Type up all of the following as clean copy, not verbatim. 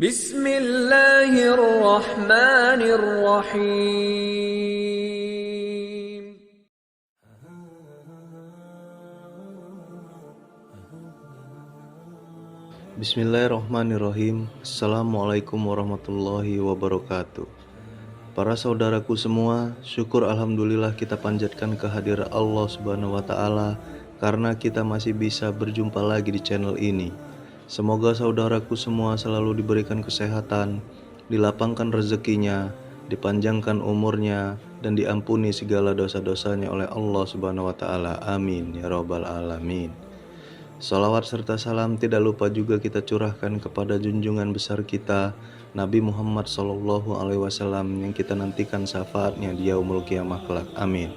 Bismillahirrahmanirrahim. Bismillahirrahmanirrahim. Assalamualaikum warahmatullahi wabarakatuh. Para saudaraku semua, syukur alhamdulillah kita panjatkan kehadiran Allah Subhanahu wa taala karena kita masih bisa berjumpa lagi di channel ini. Semoga saudaraku semua selalu diberikan kesehatan, dilapangkan rezekinya, dipanjangkan umurnya, dan diampuni segala dosa-dosanya oleh Allah Subhanahu wa taala. Amin ya rabbal alamin. Salawat serta salam tidak lupa juga kita curahkan kepada junjungan besar kita Nabi Muhammad SAW yang kita nantikan syafaatnya di yaumul qiyamah kelak. Amin.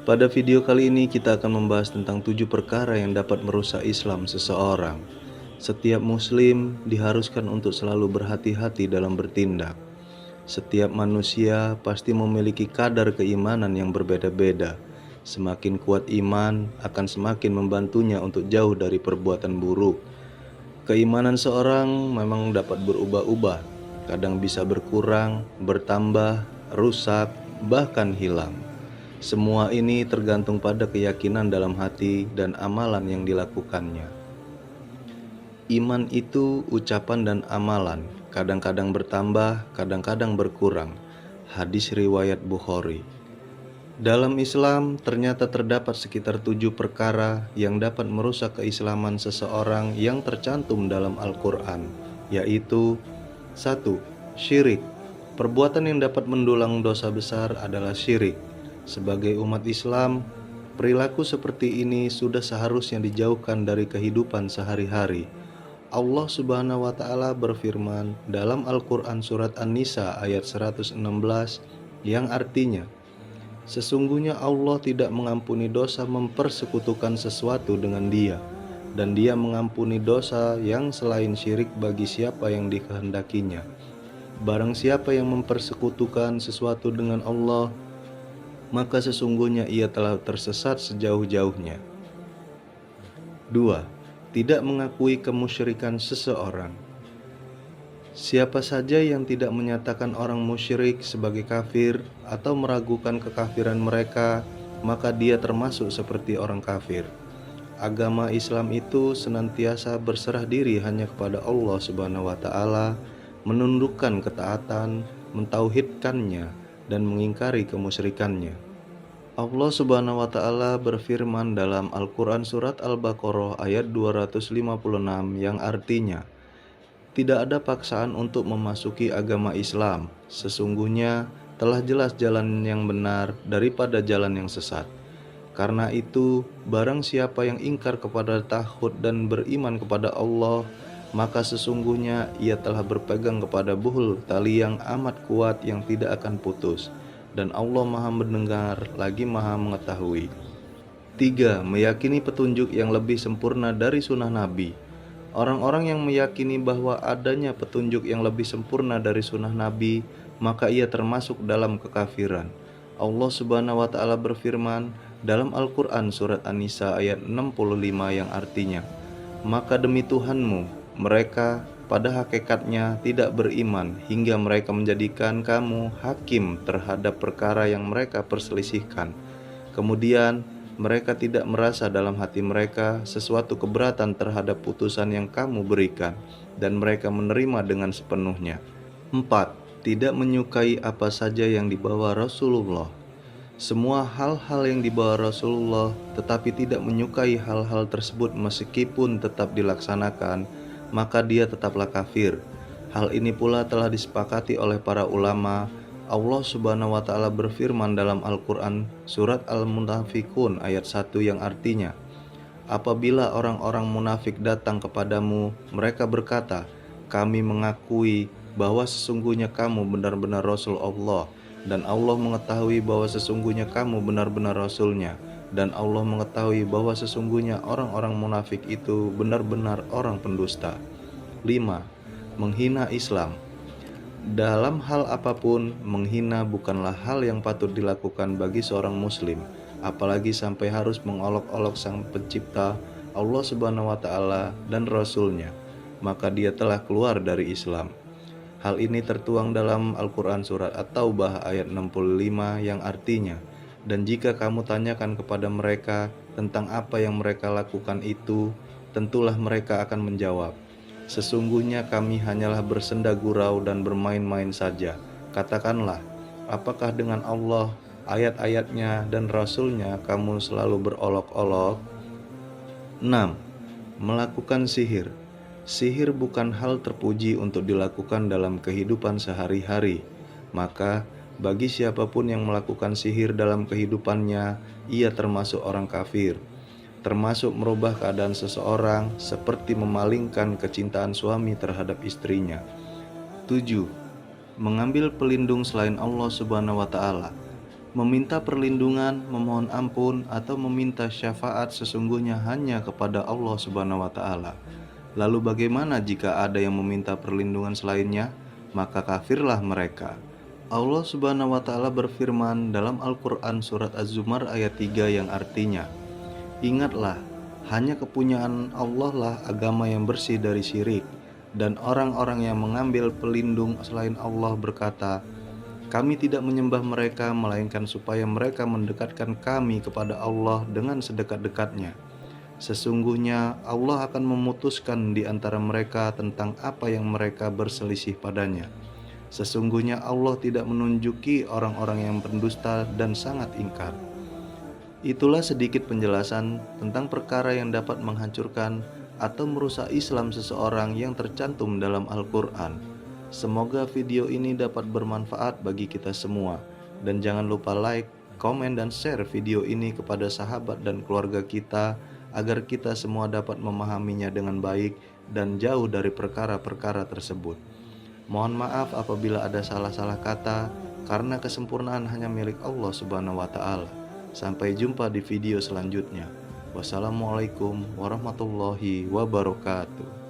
Pada video kali ini kita akan membahas tentang 7 perkara yang dapat merusak Islam seseorang. Setiap muslim diharuskan untuk selalu berhati-hati dalam bertindak. Setiap manusia pasti memiliki kadar keimanan yang berbeda-beda. Semakin kuat iman akan semakin membantunya untuk jauh dari perbuatan buruk. Keimanan seorang memang dapat berubah-ubah, kadang bisa berkurang, bertambah, rusak, bahkan hilang. Semua ini tergantung pada keyakinan dalam hati dan amalan yang dilakukannya. Iman itu ucapan dan amalan, kadang-kadang bertambah, kadang-kadang berkurang. Hadis riwayat Bukhari. Dalam Islam ternyata terdapat sekitar 7 perkara yang dapat merusak keislaman seseorang yang tercantum dalam Al-Quran, yaitu 1. Syirik. Perbuatan yang dapat mendulang dosa besar adalah syirik. Sebagai umat Islam, perilaku seperti ini sudah seharusnya dijauhkan dari kehidupan sehari-hari. Allah Subhanahu wa taala berfirman dalam Al-Quran surat An-Nisa ayat 116 yang artinya, sesungguhnya Allah tidak mengampuni dosa mempersekutukan sesuatu dengan Dia, dan Dia mengampuni dosa yang selain syirik bagi siapa yang dikehendakinya. Barang siapa yang mempersekutukan sesuatu dengan Allah, maka sesungguhnya ia telah tersesat sejauh-jauhnya. 2. Tidak mengakui kemusyrikan seseorang. Siapa saja yang tidak menyatakan orang musyrik sebagai kafir atau meragukan kekafiran mereka, maka dia termasuk seperti orang kafir. Agama Islam itu senantiasa berserah diri hanya kepada Allah Subhanahu wa taala, menundukkan ketaatan, mentauhidkannya, dan mengingkari kemusyrikannya. Allah Subhanahu wa taala berfirman dalam Al-Quran surat Al-Baqarah ayat 256 yang artinya, tidak ada paksaan untuk memasuki agama Islam. Sesungguhnya telah jelas jalan yang benar daripada jalan yang sesat. Karena itu, barang siapa yang ingkar kepada tauhid dan beriman kepada Allah, maka sesungguhnya ia telah berpegang kepada buhul tali yang amat kuat yang tidak akan putus. Dan Allah Maha mendengar lagi Maha mengetahui. 3. Meyakini petunjuk yang lebih sempurna dari sunnah Nabi. Orang-orang yang meyakini bahwa adanya petunjuk yang lebih sempurna dari sunnah Nabi, maka ia termasuk dalam kekafiran. Allah Subhanahu wa taala berfirman dalam Al-Quran surat An-Nisa ayat 65 yang artinya, maka demi Tuhanmu, mereka pada hakikatnya tidak beriman hingga mereka menjadikan kamu hakim terhadap perkara yang mereka perselisihkan. Kemudian mereka tidak merasa dalam hati mereka sesuatu keberatan terhadap putusan yang kamu berikan, dan mereka menerima dengan sepenuhnya. 4. Tidak menyukai apa saja yang dibawa Rasulullah. Semua hal-hal yang dibawa Rasulullah, tetapi tidak menyukai hal-hal tersebut meskipun tetap dilaksanakan, maka dia tetaplah kafir. Hal ini pula telah disepakati oleh para ulama. Allah Subhanahu wa taala berfirman dalam Al-Quran surat Al-Munafikun ayat 1 yang artinya, apabila orang-orang munafik datang kepadamu, mereka berkata, kami mengakui bahwa sesungguhnya kamu benar-benar Rasul Allah, dan Allah mengetahui bahwa sesungguhnya kamu benar-benar Rasulnya, dan Allah mengetahui bahwa sesungguhnya orang-orang munafik itu benar-benar orang pendusta. 5. Menghina Islam. Dalam hal apapun, menghina bukanlah hal yang patut dilakukan bagi seorang muslim, apalagi sampai harus mengolok-olok Sang Pencipta, Allah Subhanahu wa taala dan Rasul-Nya. maka dia telah keluar dari Islam. Hal ini tertuang dalam Al-Quran surat At-Taubah ayat 65 yang artinya, "Dan jika kamu tanyakan kepada mereka tentang apa yang mereka lakukan itu, tentulah mereka akan menjawab, 'Sesungguhnya kami hanyalah bersenda gurau dan bermain-main saja.' Katakanlah, apakah dengan Allah, ayat-ayatnya, dan Rasul-Nya kamu selalu berolok-olok?" 6. Melakukan sihir. Sihir bukan hal terpuji untuk dilakukan dalam kehidupan sehari-hari. Maka, bagi siapapun yang melakukan sihir dalam kehidupannya, ia termasuk orang kafir. Termasuk merubah keadaan seseorang seperti memalingkan kecintaan suami terhadap istrinya. 7. Mengambil pelindung selain Allah Subhanahu wa Ta'ala. Meminta perlindungan, memohon ampun, atau meminta syafaat sesungguhnya hanya kepada Allah Subhanahu wa Ta'ala. Lalu bagaimana jika ada yang meminta perlindungan selainnya? Maka kafirlah mereka. Allah Subhanahu wa Ta'ala berfirman dalam Al-Quran surat Az-Zumar ayat 3 yang artinya, "Ingatlah, hanya kepunyaan Allah lah agama yang bersih dari syirik." Dan orang-orang yang mengambil pelindung selain Allah berkata, "Kami tidak menyembah mereka, melainkan supaya mereka mendekatkan kami kepada Allah dengan sedekat-dekatnya. Sesungguhnya Allah akan memutuskan di antara mereka tentang apa yang mereka berselisih padanya. Sesungguhnya Allah tidak menunjuki orang-orang yang pendusta dan sangat ingkar." Itulah sedikit penjelasan tentang perkara yang dapat menghancurkan atau merusak Islam seseorang yang tercantum dalam Al-Quran. Semoga video ini dapat bermanfaat bagi kita semua. Dan jangan lupa like, komen, dan share video ini kepada sahabat dan keluarga kita agar kita semua dapat memahaminya dengan baik dan jauh dari perkara-perkara tersebut. Mohon maaf apabila ada salah-salah kata, karena kesempurnaan hanya milik Allah Subhanahu wa Ta'ala. Sampai jumpa di video selanjutnya. Wassalamualaikum warahmatullahi wabarakatuh.